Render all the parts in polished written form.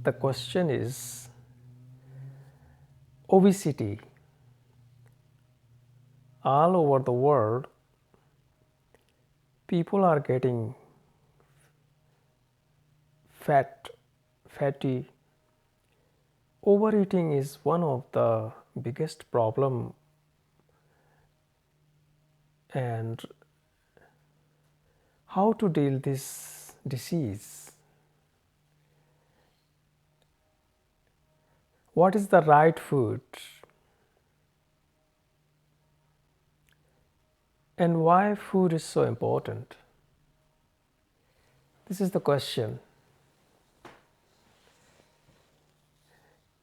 the question is obesity. All over the world, people are getting fatty. Overeating is one of the biggest problem, and how to deal this disease. What is the right food? And why food is so important? This is the question.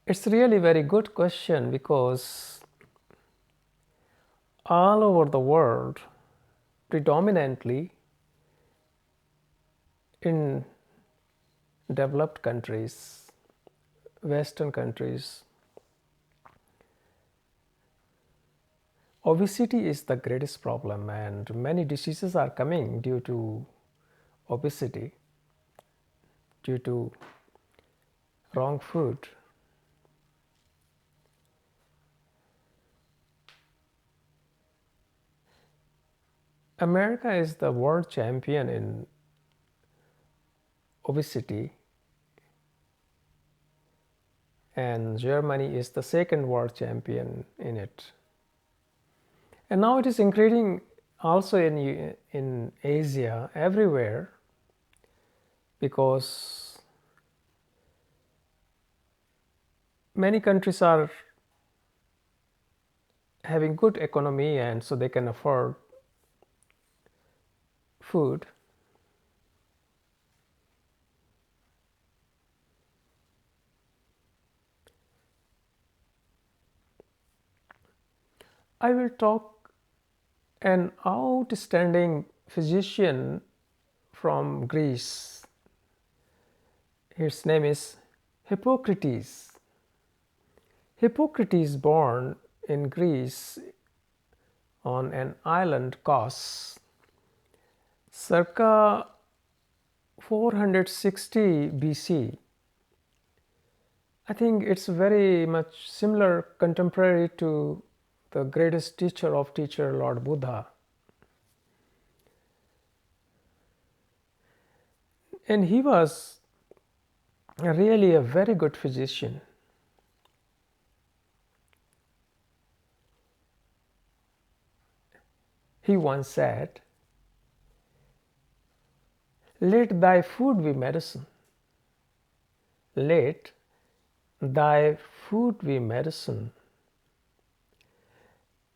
It's really very good question because all over the world, predominantly in developed countries, Western countries, obesity is the greatest problem, and many diseases are coming due to obesity, due to wrong food. America is the world champion in obesity, and Germany is the second world champion in it. And now it is increasing also in Asia, everywhere, because many countries are having good economy, and so they can afford food. I will talk an outstanding physician from Greece. His name is Hippocrates. Hippocrates born in Greece on an island Kos circa 460 BC. I think it's very much similar, contemporary to the greatest teacher of teacher, Lord Buddha. And he was really a very good physician. He once said, "Let thy food be medicine. Let thy food be medicine,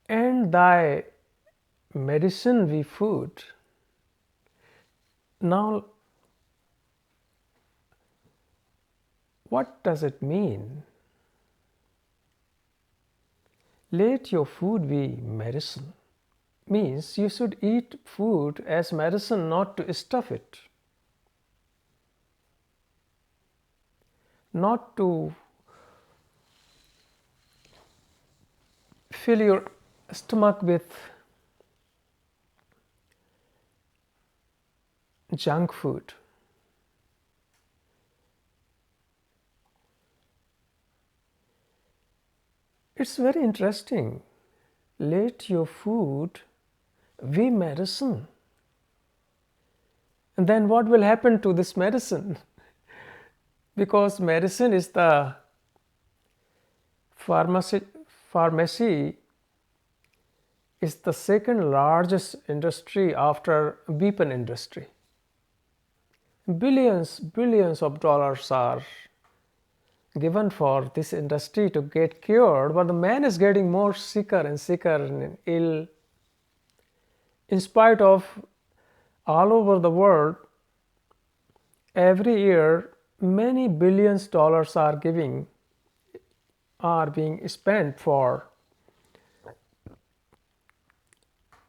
and thy medicine be food." Now, what does it mean? Let your food be medicine means you should eat food as medicine, not to stuff it, not to fill your stomach with junk food. It's very interesting. Let your food be medicine. And then what will happen to this medicine? Because medicine is the pharmacy is the second largest industry after weapon industry. Billions of dollars are given for this industry to get cured, but the man is getting more sicker and sicker and ill. In spite of all over the world, every year many billions dollars are being spent for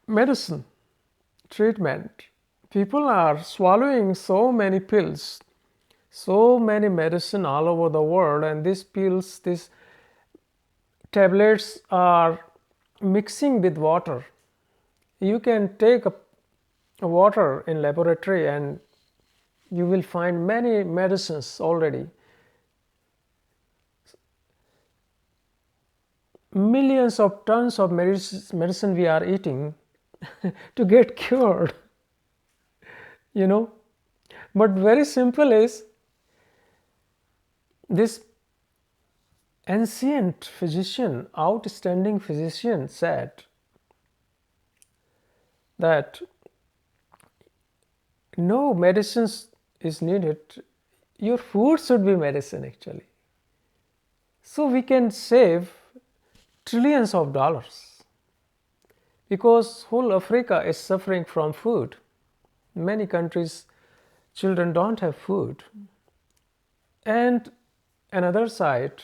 medicine, treatment. People are swallowing so many pills, so many medicine all over the world, and these pills, these tablets are mixing with water. You can take a water in laboratory and you will find many medicines already millions of tons of medicine we are eating to get cured, you know. But very simple is this ancient physician, outstanding physician said that no medicines is needed. Your food should be medicine actually. So we can save trillions of dollars because whole Africa is suffering from food. Many countries, children don't have food. And another side,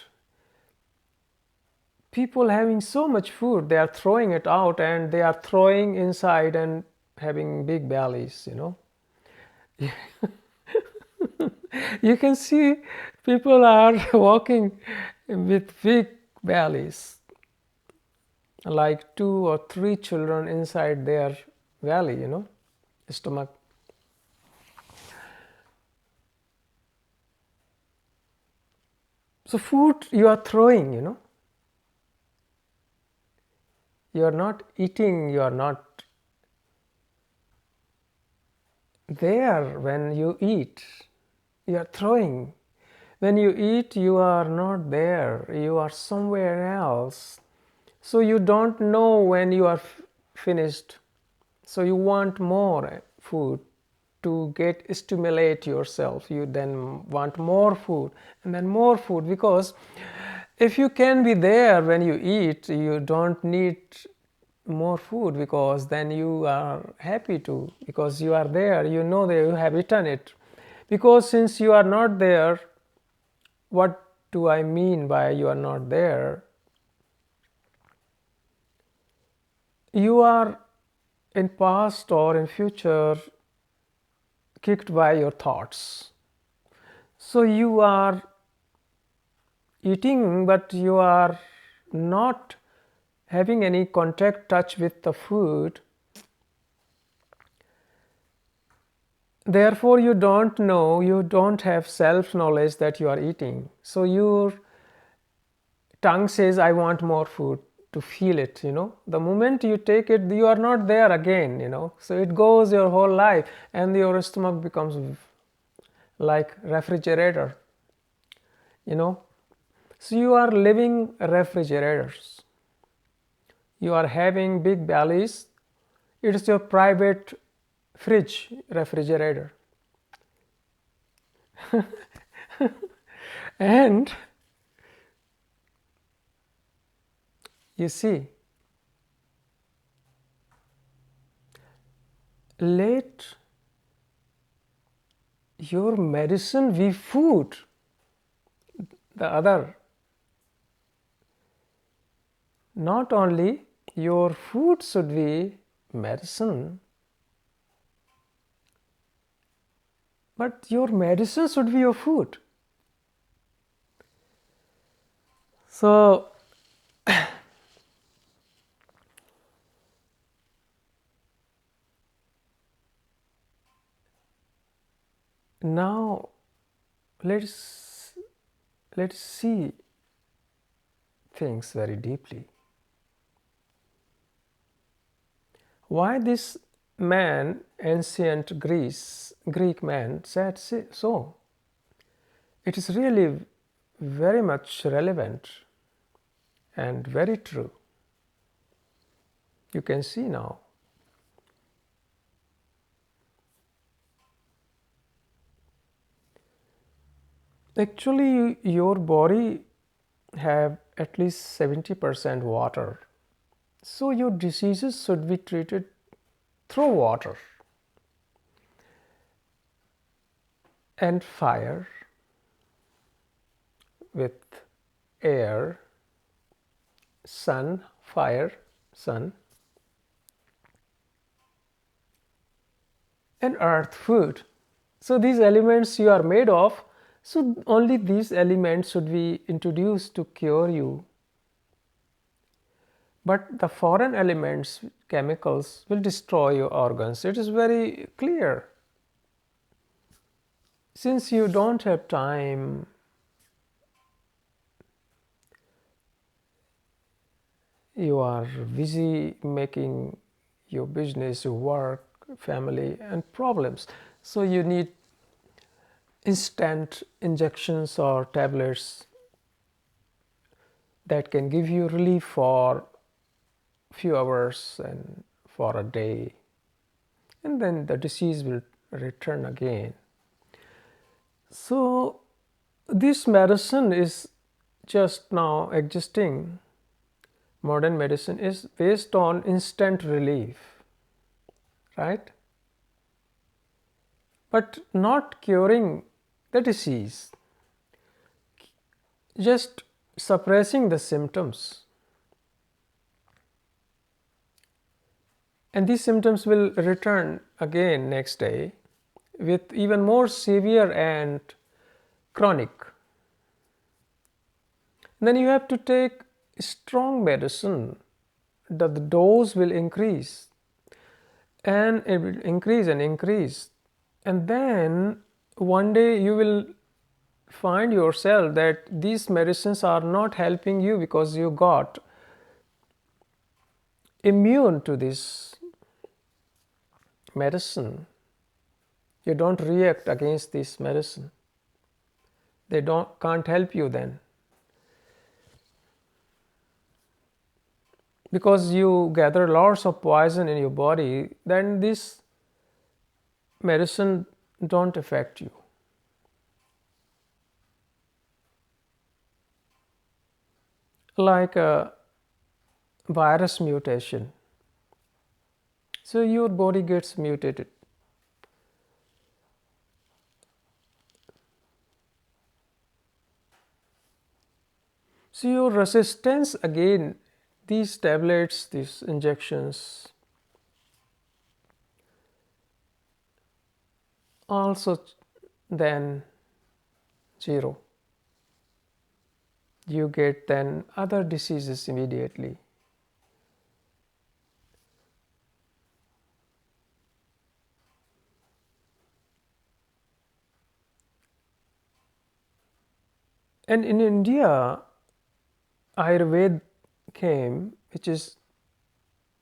people having so much food, they are throwing it out and they are throwing inside and having big bellies, you know. You can see people are walking with big bellies, like 2 or 3 children inside their belly, you know, stomach. So food you are throwing, you know. You are not eating, you are not there when you eat. You are throwing. When you eat, you are not there, you are somewhere else. So you don't know when you are finished. So you want more food to get stimulate yourself. You then want more food and then more food, because if you can be there when you eat, you don't need more food, because then you are happy to, because you are there, you know that you have eaten it. Because since you are not there, what do I mean by you are not there? You are in past or in future kicked by your thoughts. So you are eating, but you are not having any contact touch with the food. Therefore, you don't know, you don't have self knowledge that you are eating. So your tongue says, I want more food, to feel it, you know. The moment you take it, you are not there again, you know. So it goes your whole life, and your stomach becomes like refrigerator, you know. So you are living refrigerators. You are having big bellies. It is your private fridge refrigerator. And you see, let your medicine be food. The other, not only your food should be medicine, but your medicine should be your food. So now let's see things very deeply. Why this man, ancient Greek man, said so? It is really very much relevant and very true. You can see now. Actually, your body have at least 70% water. So your diseases should be treated through water and fire with air, sun, fire, sun, and earth, food. So these elements you are made of, so only these elements should be introduced to cure you. But the foreign elements, chemicals, will destroy your organs. It is very clear. Since you don't have time, you are busy making your business, your work, family, and problems. So you need instant injections or tablets that can give you relief for few hours and for a day, and then the disease will return again. So this medicine is just now existing. Modern medicine is based on instant relief, right? But not curing the disease, just suppressing the symptoms. And these symptoms will return again next day with even more severe and chronic. And then you have to take strong medicine that the dose will increase, and it will increase and increase. And then one day you will find yourself that these medicines are not helping you because you got immune to this medicine. You don't react against this medicine. They can't help you then. Because you gather lots of poison in your body, then this medicine don't affect you. Like a virus mutation. So your body gets mutated. So your resistance again, these tablets, these injections, also then zero. You get then other diseases immediately. And in India, Ayurveda came, which is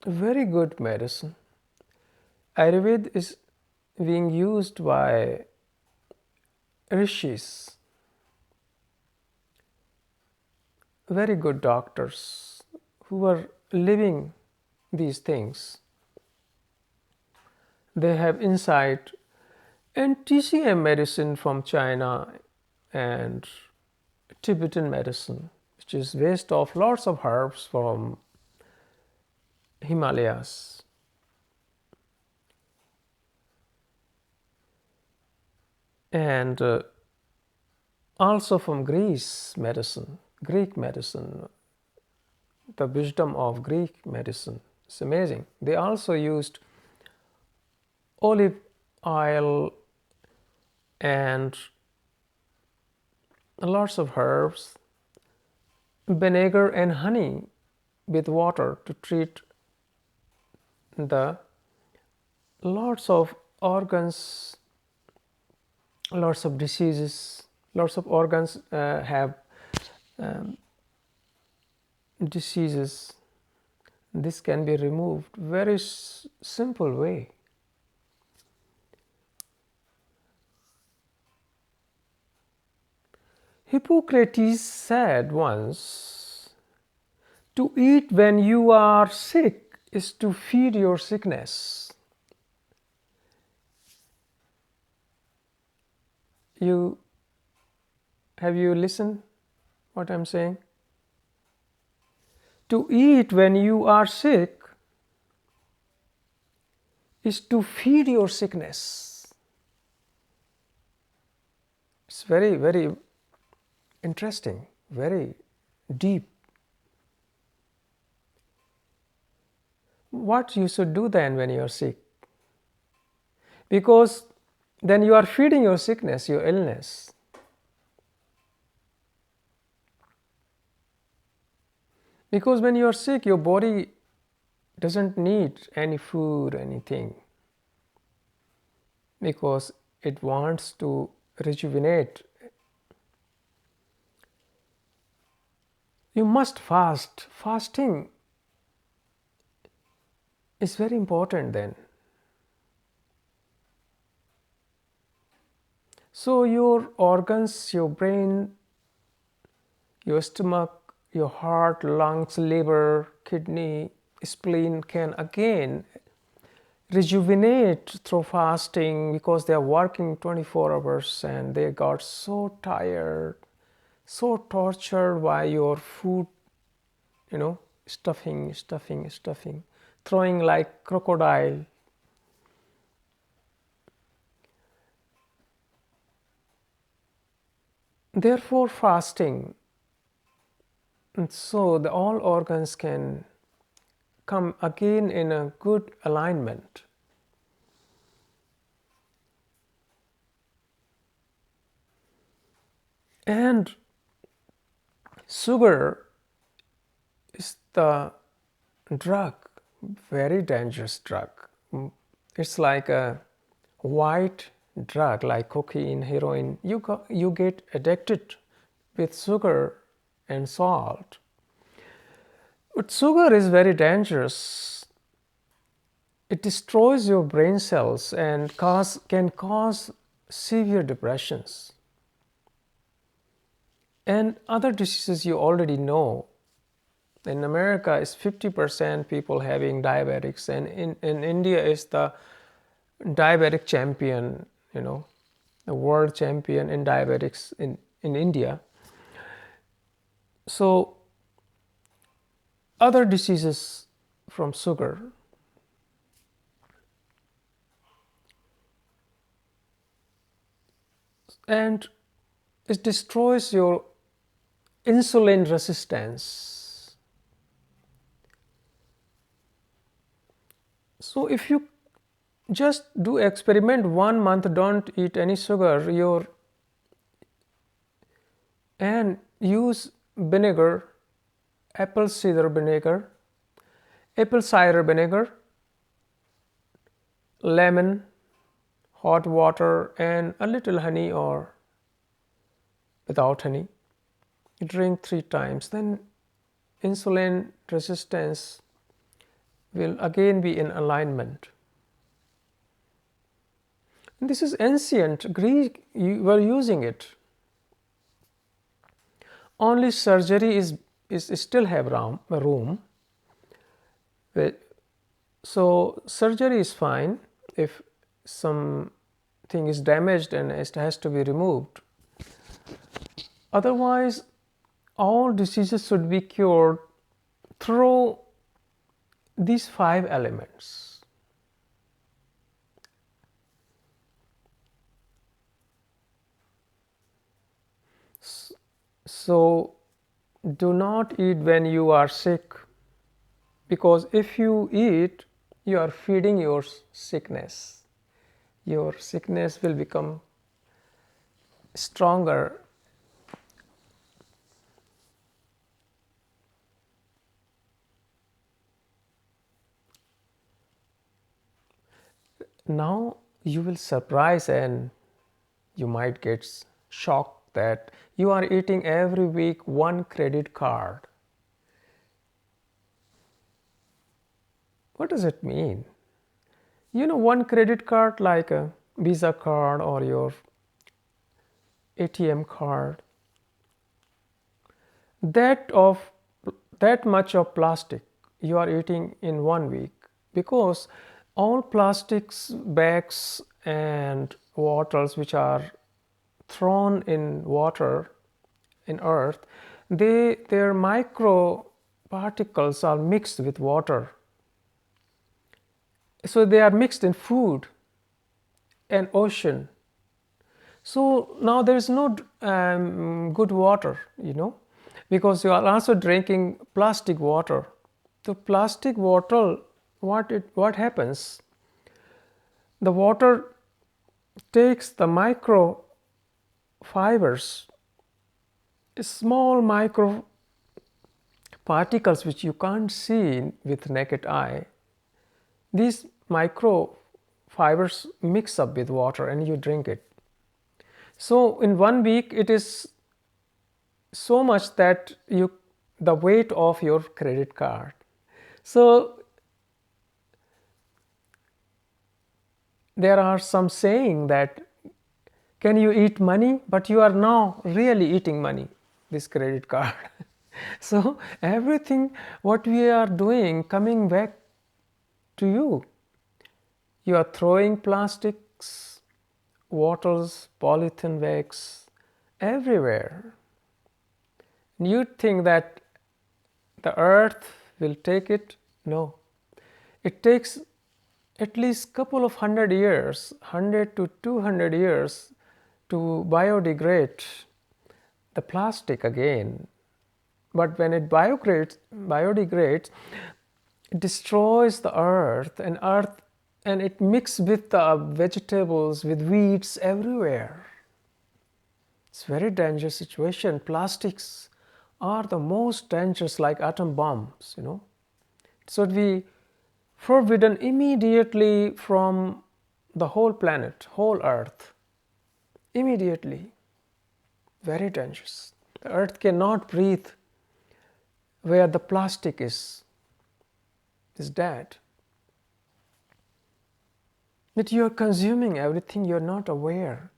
a very good medicine. Ayurveda is being used by rishis, very good doctors who are living these things. They have insight. And TCM medicine from China and Tibetan medicine, which is based off lots of herbs from Himalayas. And also from Greek medicine, the wisdom of Greek medicine. It's amazing. They also used olive oil and lots of herbs, vinegar and honey with water to treat the lots of organs, lots of diseases, lots of organs have diseases. This can be removed very simple way. Hippocrates said once, to eat when you are sick is to feed your sickness. Have you listened what I'm saying? To eat when you are sick is to feed your sickness. It's very, very interesting, very deep. What you should do then when you are sick? Because then you are feeding your sickness, your illness. Because when you are sick, your body doesn't need any food, anything, because it wants to rejuvenate. You must fast. Fasting is very important then. So your organs, your brain, your stomach, your heart, lungs, liver, kidney, spleen can again rejuvenate through fasting because they are working 24 hours and they got so tired, so tortured by your food, stuffing, throwing like crocodile. Therefore, fasting, and so all organs can come again in a good alignment. And sugar is the drug, very dangerous drug. It's like a white drug like cocaine, heroin. You get addicted with sugar and salt. But sugar is very dangerous. It destroys your brain cells and can cause severe depressions. And other diseases you already know. In America, it's 50% people having diabetics, and in India is the diabetic champion, the world champion in diabetics in India. So other diseases from sugar. And it destroys your insulin resistance. So if you just do experiment 1 month, don't eat any sugar, and use vinegar, apple cider vinegar, lemon, hot water, and a little honey or without honey. Drink 3 times, then insulin resistance will again be in alignment. And this is ancient Greek, you were using it. Only surgery is still have room. So surgery is fine if something is damaged and it has to be removed. Otherwise, all diseases should be cured through these 5 elements. So do not eat when you are sick, because if you eat, you are feeding your sickness. Your sickness will become stronger. Now you will surprise and you might get shocked that you are eating every week 1 credit card. What does it mean? 1 credit card like a Visa card or your ATM card. That much of plastic you are eating in 1 week, because all plastics bags and bottles which are thrown in water, in earth, their micro particles are mixed with water. So they are mixed in food and ocean. So now there is no good water, because you are also drinking plastic water. The plastic water, what happens? The water takes the micro fibers, small micro particles which you can't see with naked eye. These micro fibers mix up with water and you drink it. So in 1 week it is so much that the weight of your credit card. So There are some saying that, can you eat money? But you are now really eating money, this credit card. So everything what we are doing coming back to you. You are throwing plastics, bottles, polythene bags everywhere. And you think that the earth will take it? No. It takes at least couple of 100 years, 100 to 200 years to biodegrade the plastic again. But when it biodegrades, it destroys the earth and it mixes with the vegetables, with weeds everywhere. It's a very dangerous situation. Plastics are the most dangerous, like atom bombs, It should be forbidden immediately from the whole planet, whole earth. Immediately. Very dangerous. The earth cannot breathe where the plastic is dead. That you are consuming everything, you are not aware.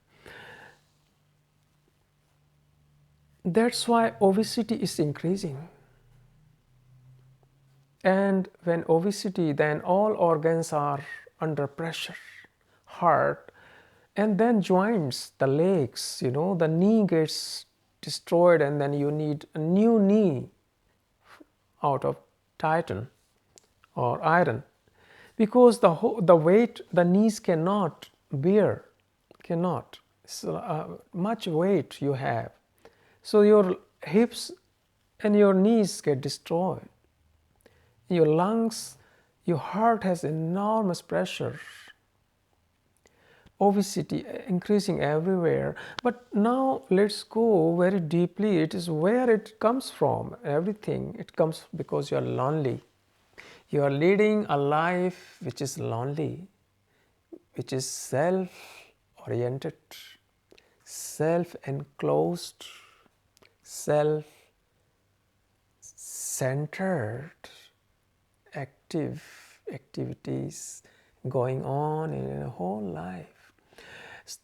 That's why obesity is increasing. And when obesity, then all organs are under pressure. Heart, and then joints, the legs, the knee gets destroyed, and then you need a new knee out of titan or iron, because the weight the knees cannot bear, cannot. So, much weight you have, so your hips and your knees get destroyed. Your lungs, your heart has enormous pressure. Obesity increasing everywhere. But now let's go very deeply. It is where it comes from. Everything, it comes because you are lonely. You are leading a life which is lonely, which is self-oriented, self-enclosed, self-centered, activities going on in a whole life.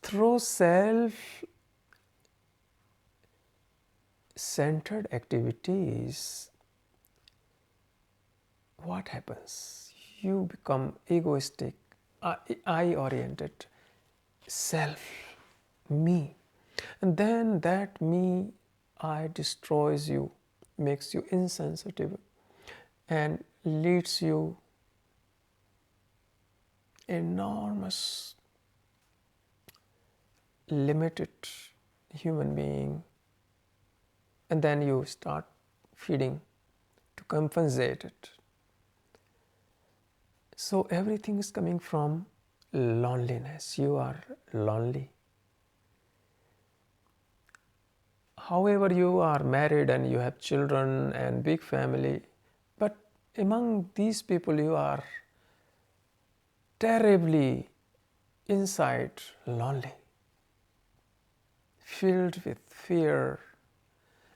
Through self-centered activities, what happens? You become egoistic, I-oriented, self, me. And then that me, I destroys you, makes you insensitive, and leads you enormous, limited human being. And then you start feeding to compensate it. So everything is coming from loneliness. You are lonely. However, you are married and you have children and big family, but among these people you are terribly inside lonely, filled with fear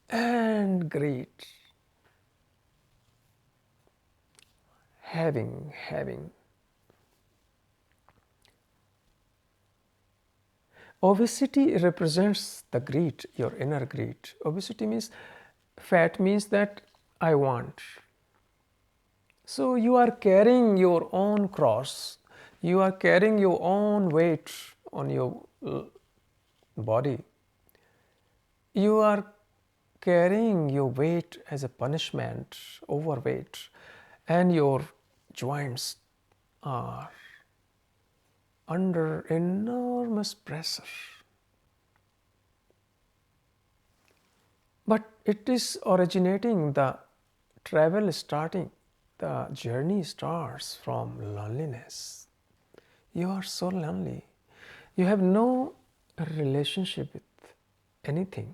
and greed, having. Obesity represents the greed, your inner greed. Obesity means, fat means that I want. So you are carrying your own cross. You are carrying your own weight on your body. You are carrying your weight as a punishment, overweight, and your joints are under enormous pressure. But it is originating, the travel starting, the journey starts from loneliness. You are so lonely. You have no relationship with anything.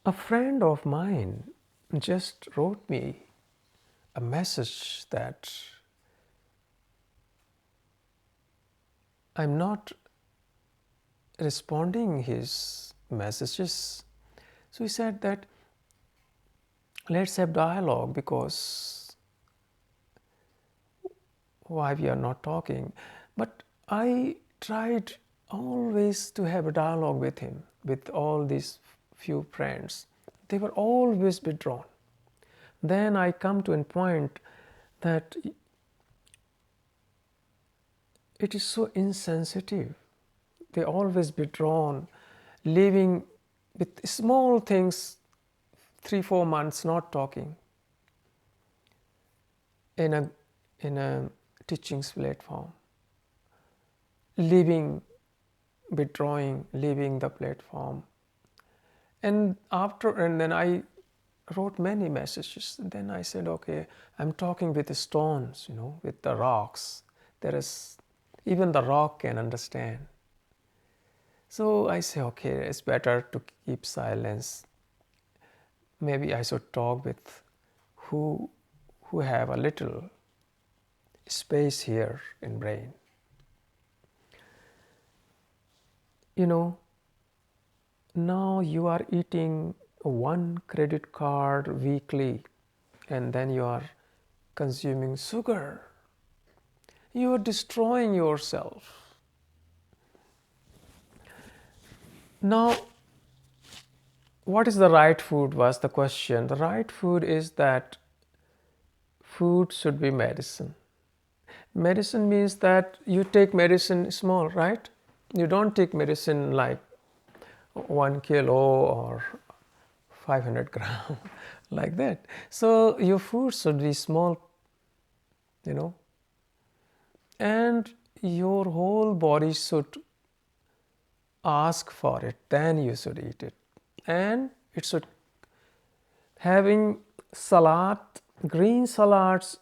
A friend of mine just wrote me a message that I'm not responding his messages. So he said that let's have dialogue, because why we are not talking? But I tried always to have a dialogue with him, with all these few friends. They were always withdrawn. Then I come to a point that it is so insensitive. They always withdrawn, living with small things, 3-4 months not talking in a teachings platform, leaving, withdrawing, leaving the platform. And then I wrote many messages. Then I said, okay, I'm talking with the stones, with the rocks. There is, even the rock can understand. So I say, okay, it's better to keep silence. Maybe I should talk with who have a little space here in brain. Now you are eating one credit card weekly, and then you are consuming sugar. You are destroying yourself. Now, what is the right food was the question. The right food is that food should be medicine. Medicine means that you take medicine small, right? You don't take medicine like 1 kilo or 500 grams like that. So your food should be small, and your whole body should ask for it, then you should eat it. And it should having salad, green salads,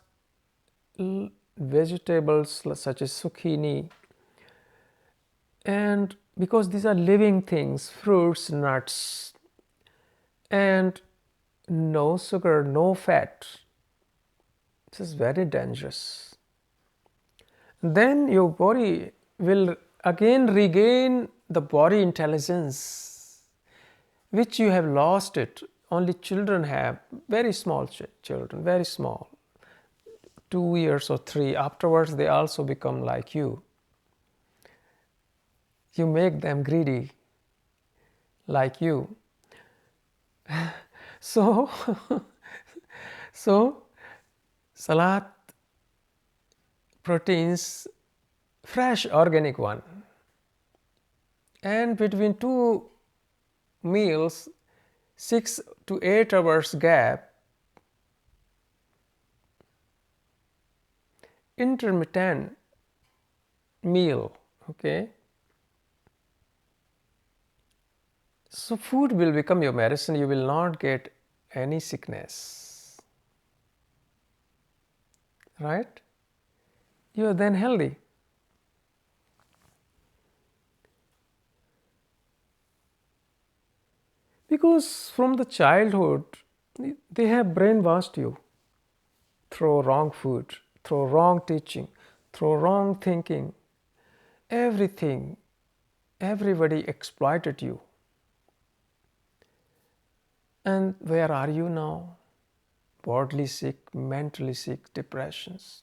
vegetables such as zucchini, and because these are living things, fruits, nuts, and no sugar, no fat. This is very dangerous. Then your body will again regain the body intelligence, which you have lost it. Only children have, very small children, very small, 2 years or 3. Afterwards, they also become like you. You make them greedy like you. So, salad, proteins, fresh organic one. And between 2 meals, 6 to 8 hours gap, intermittent meal, okay? So food will become your medicine. You will not get any sickness, right? You are then healthy. Because from the childhood, they have brainwashed you through wrong food, through wrong teaching, through wrong thinking. Everything, everybody exploited you. And where are you now? Bodily sick, mentally sick, depressions,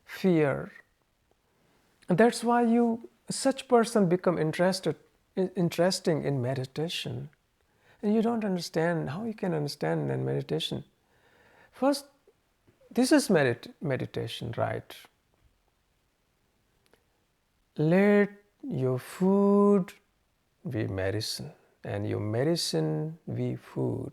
fear. And that's why such person become interesting in meditation. And you don't understand how you can understand in meditation. First, this is meditation, right? Let your food be medicine, and your medicine be food.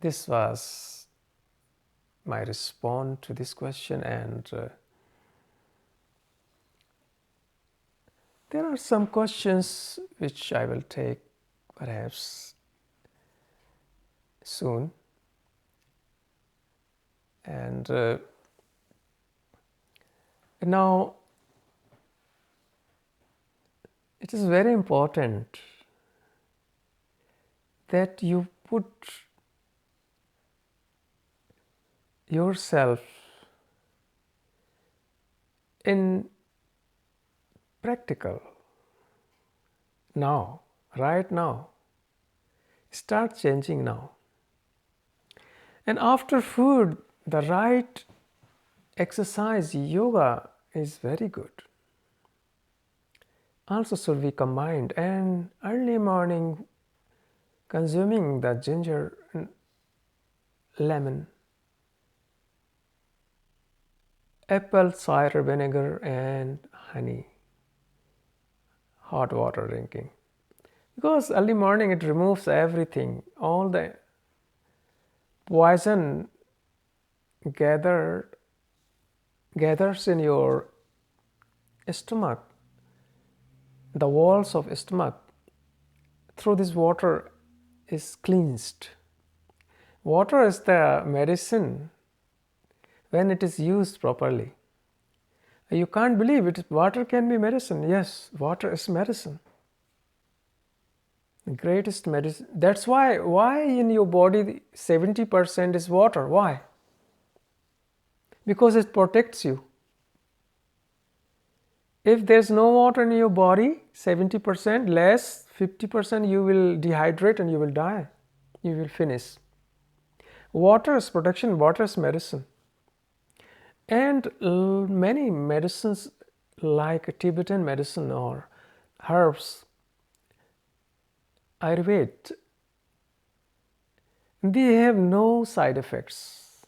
This was my response to this question, and there are some questions which I will take perhaps soon. And now it is very important that you put yourself in practical. now, right now. Start changing now. And after food, the right exercise, yoga, is very good. Also should be combined, and early morning consuming the ginger, lemon, apple cider vinegar and honey, hot water drinking. Because early morning it removes everything, all the poison gathers in your stomach, the walls of stomach, through this water is cleansed. Water is the medicine when it is used properly. You can't believe it, water can be medicine. Yes, water is medicine. The greatest medicine. That's why in your body 70% is water. Why? Because it protects you. If there's no water in your body, 70% less, 50% you will dehydrate and you will die. You will finish. Water is protection, water is medicine. And many medicines like Tibetan medicine or herbs, Ayurveda, they have no side effects.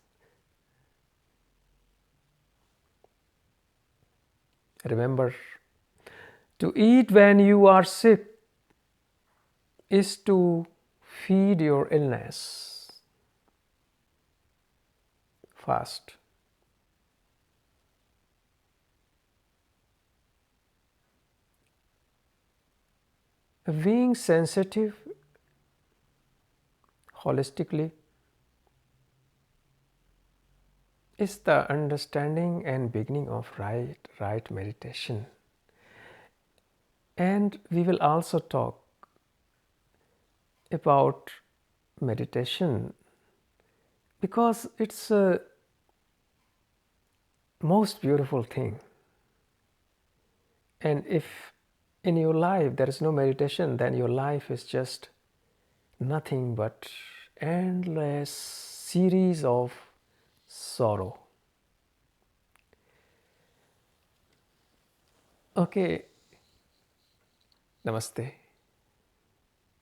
Remember, to eat when you are sick is to feed your illness. Fast. Being sensitive holistically is the understanding and beginning of right meditation. And we will also talk about meditation because it's a most beautiful thing. And if in your life there is no meditation, then your life is just nothing but endless series of sorrow. Okay, namaste.